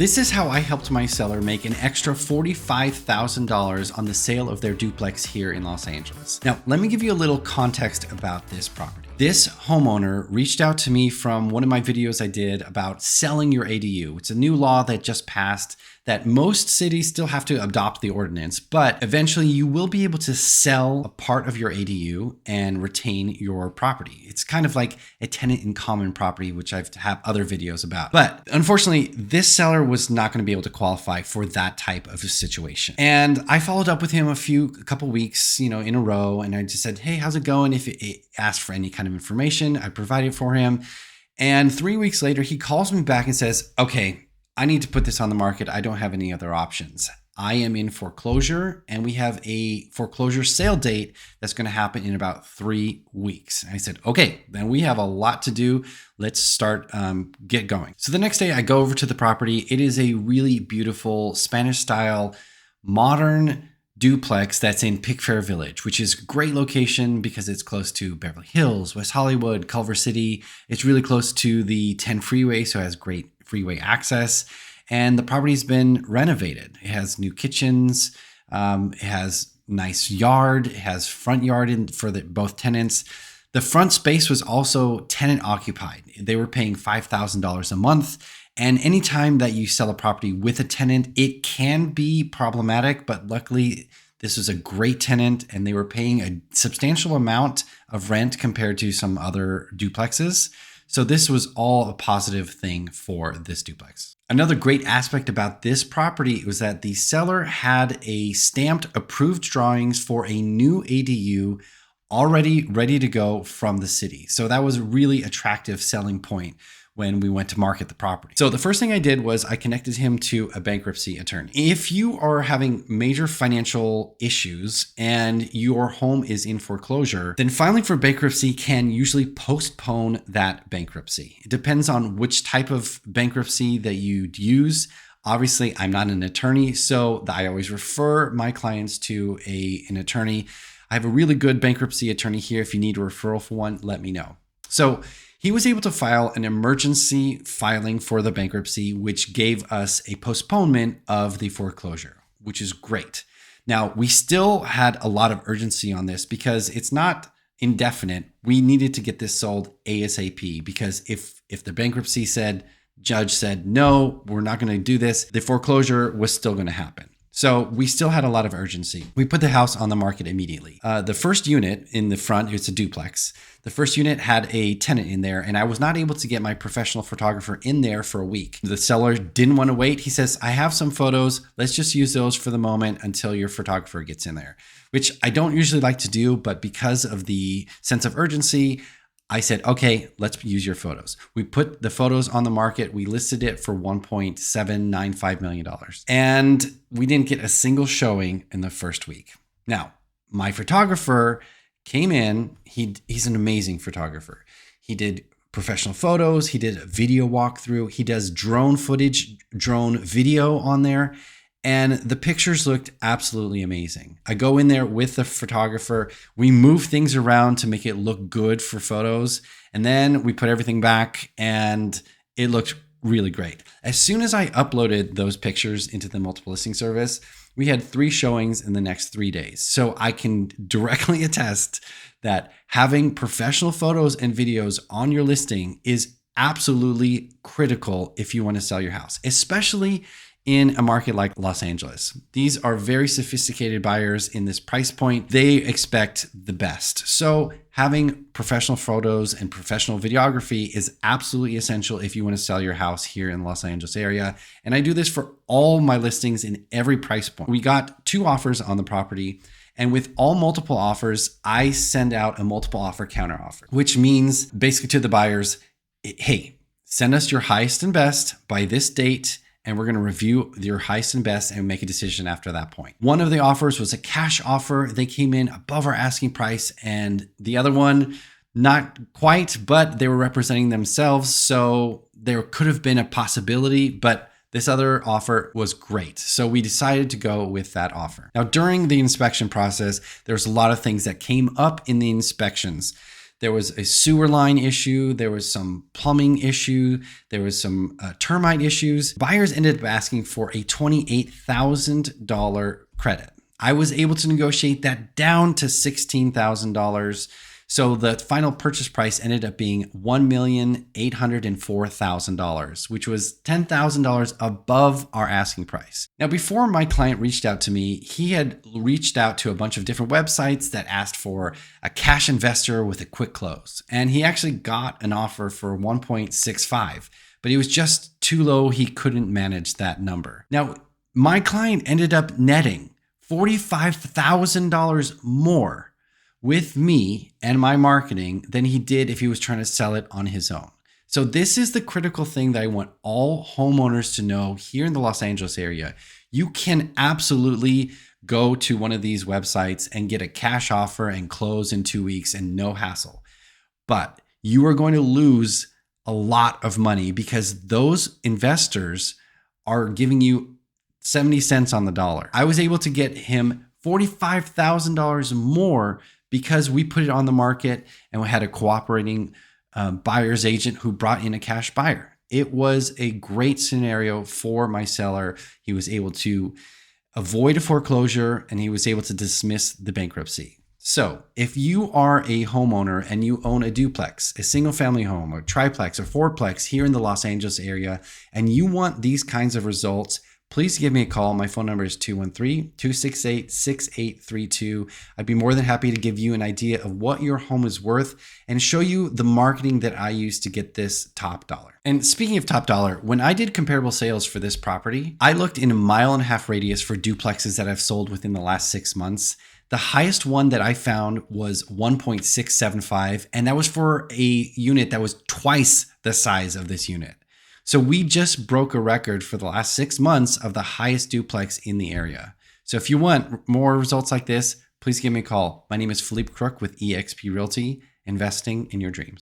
This is how I helped my seller make an extra $45,000 on the sale of their duplex here in Los Angeles. Now, let me give you a little context about this property. This homeowner reached out to me from one of my videos I did about selling your ADU. It's a new law that just passed that most cities still have to adopt the ordinance, but eventually you will be able to sell a part of your ADU and retain your property. It's kind of like a tenant in common property, which I have other videos about. But unfortunately, this seller was not going to be able to qualify for that type of a situation. And I followed up with him a couple weeks, in a row, and I just said, hey, how's it going? If it asked for any kind of information, I provided for him. And 3 weeks later, he calls me back and says, okay, I need to put this on the market. I don't have any other options. I am in foreclosure and we have a foreclosure sale date that's going to happen in about 3 weeks. And I said, okay, then we have a lot to do. Let's start, get going. So the next day I go over to the property. It is a really beautiful Spanish style, modern duplex that's in Pickfair Village, which is a great location because it's close to Beverly Hills, West Hollywood, Culver City. It's really close to the 10 freeway, so it has great freeway access. And the property's been renovated. It has new kitchens. It has nice yard. It has front yard for both tenants. The front space was also tenant occupied. They were paying $5,000 a month. And anytime that you sell a property with a tenant, it can be problematic, but luckily this was a great tenant and they were paying a substantial amount of rent compared to some other duplexes. So this was all a positive thing for this duplex. Another great aspect about this property was that the seller had a stamped approved drawings for a new ADU already ready to go from the city. So that was a really attractive selling point when we went to market the property. So the first thing I did was I connected him to a bankruptcy attorney. If you are having major financial issues and your home is in foreclosure, then filing for bankruptcy can usually postpone that bankruptcy. It depends on which type of bankruptcy that you'd use. Obviously, I'm not an attorney, so I always refer my clients to an attorney. I have a really good bankruptcy attorney here. If you need a referral for one, let me know. So he was able to file an emergency filing for the bankruptcy, which gave us a postponement of the foreclosure, which is great. Now, we still had a lot of urgency on this because it's not indefinite. We needed to get this sold ASAP because if the bankruptcy judge said, no, we're not going to do this, the foreclosure was still going to happen. So we still had a lot of urgency. We put the house on the market immediately. The first unit in the front, it's a duplex. The first unit had a tenant in there and I was not able to get my professional photographer in there for a week. The seller didn't want to wait. He says, I have some photos. Let's just use those for the moment until your photographer gets in there, which I don't usually like to do, but because of the sense of urgency, I said, okay, let's use your photos. We put the photos on the market. We listed it for $1.795 million. And we didn't get a single showing in the first week. Now, my photographer came in. He's an amazing photographer. He did professional photos. He did a video walkthrough. He does drone footage, drone video on there. And the pictures looked absolutely amazing. I go in there with the photographer. We move things around to make it look good for photos. And then we put everything back and it looked really great. As soon as I uploaded those pictures into the multiple listing service, we had 3 showings in the next 3 days. So I can directly attest that having professional photos and videos on your listing is absolutely critical if you want to sell your house, especially in a market like Los Angeles. These are very sophisticated buyers in this price point. They expect the best. So having professional photos and professional videography is absolutely essential if you want to sell your house here in the Los Angeles area. And I do this for all my listings in every price point. We got 2 offers on the property. And with all multiple offers, I send out a multiple offer counter offer, which means basically to the buyers, hey, send us your highest and best by this date, and we're going to review your highest and best and make a decision after that point. One of the offers was a cash offer. They came in above our asking price, and the other one, not quite, but they were representing themselves. So there could have been a possibility, but this other offer was great. So we decided to go with that offer. Now, during the inspection process, there's a lot of things that came up in the inspections There was a sewer line issue. There was some plumbing issue. There was some termite issues. Buyers ended up asking for a $28,000 credit. I was able to negotiate that down to $16,000. So the final purchase price ended up being $1,804,000, which was $10,000 above our asking price. Now, before my client reached out to me, he had reached out to a bunch of different websites that asked for a cash investor with a quick close. And he actually got an offer for 1.65, but he was just too low. He couldn't manage that number. Now, my client ended up netting $45,000 more with me and my marketing than he did if he was trying to sell it on his own. So this is the critical thing that I want all homeowners to know here in the Los Angeles area. You can absolutely go to one of these websites and get a cash offer and close in 2 weeks and no hassle. But you are going to lose a lot of money because those investors are giving you 70 cents on the dollar. I was able to get him $45,000 more because we put it on the market and we had a cooperating buyer's agent who brought in a cash buyer. It was a great scenario for my seller. He was able to avoid a foreclosure and he was able to dismiss the bankruptcy. So if you are a homeowner and you own a duplex, a single family home, a triplex or fourplex here in the Los Angeles area, and you want these kinds of results, please give me a call. My phone number is 213-268-6832. I'd be more than happy to give you an idea of what your home is worth and show you the marketing that I use to get this top dollar. And speaking of top dollar, when I did comparable sales for this property, I looked in a 1.5 mile radius for duplexes that I've sold within the last 6 months. The highest one that I found was 1.675, and that was for a unit that was twice the size of this unit. So we just broke a record for the last 6 months of the highest duplex in the area. So if you want more results like this, please give me a call. My name is Felipe Crook with EXP Realty, investing in your dreams.